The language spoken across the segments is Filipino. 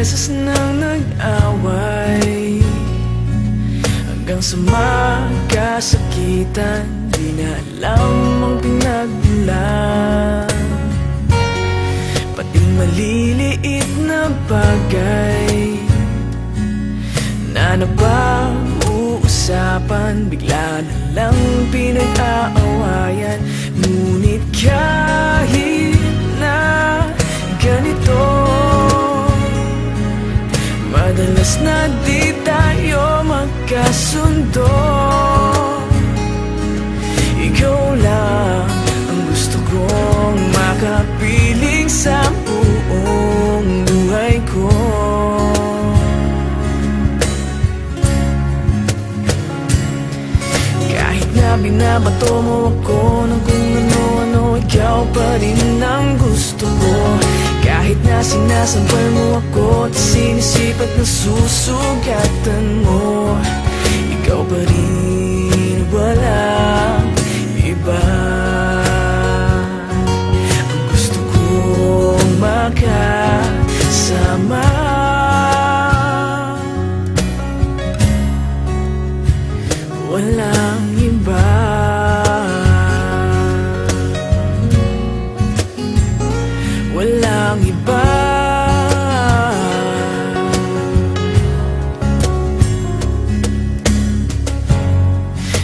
beses nang nag-away, hanggang sa magkasakitan. Di na alam ang pinagmulan, pati maliliit na bagay na napag-uusapan, bigla na lang pinag-aawayan. Ngunit kahit na ganito, madalas na di tayo magkasundo. Ikaw lang ang gusto kong makapiling sa buong buhay ko. Kahit na binabato mo ako ng kung ano-ano, ikaw pa rin ang gusto ko. Kahit na sinasampal mo ako at sinisipat na susugatan mo, ikaw pa rin, walang iba. Ang gusto kong makasama, walang iba. Walang iba.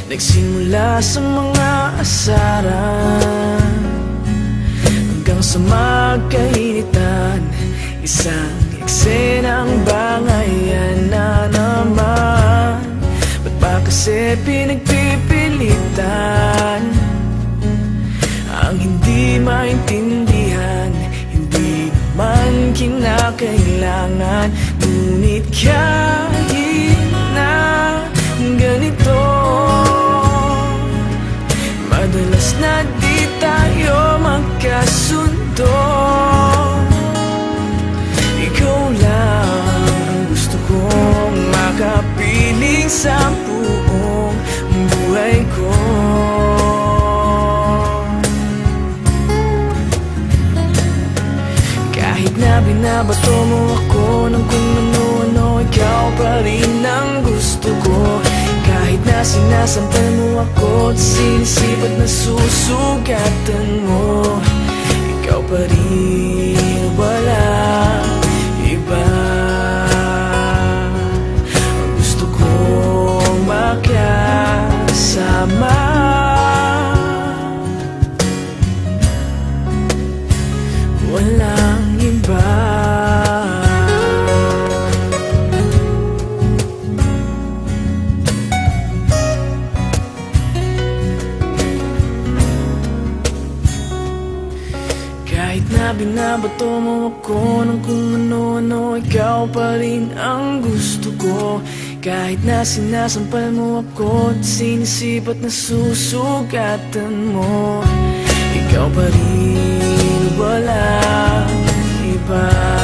Nagsimula sa mga asaran hanggang sa magkainitan, isang eksenang bangayan na naman. Ba't ba kasi pinagpipilitan ang hindi maintindihan? Hindi naman kinakailangan. Ngunit kahit na ganito, madalas na di tayo magkasundo. Ikaw lang ang gusto kong makapiling sa buong buhay ko. Kahit na binabato mo ako ng kung ano-ano, ikaw pa rin ang gusto ko. Kahit na sinasampal mo ako at sinisipat na susugatan mo, ikaw pa rin, walang iba. Ang gusto kong makasama, walang iba. Kahit na binabato mo ako ng kung ano-ano, ikaw pa rin ang gusto ko. Kahit na sinasampal mo ako at sinisipat na susugatan mo, ikaw pa rin, walang iba.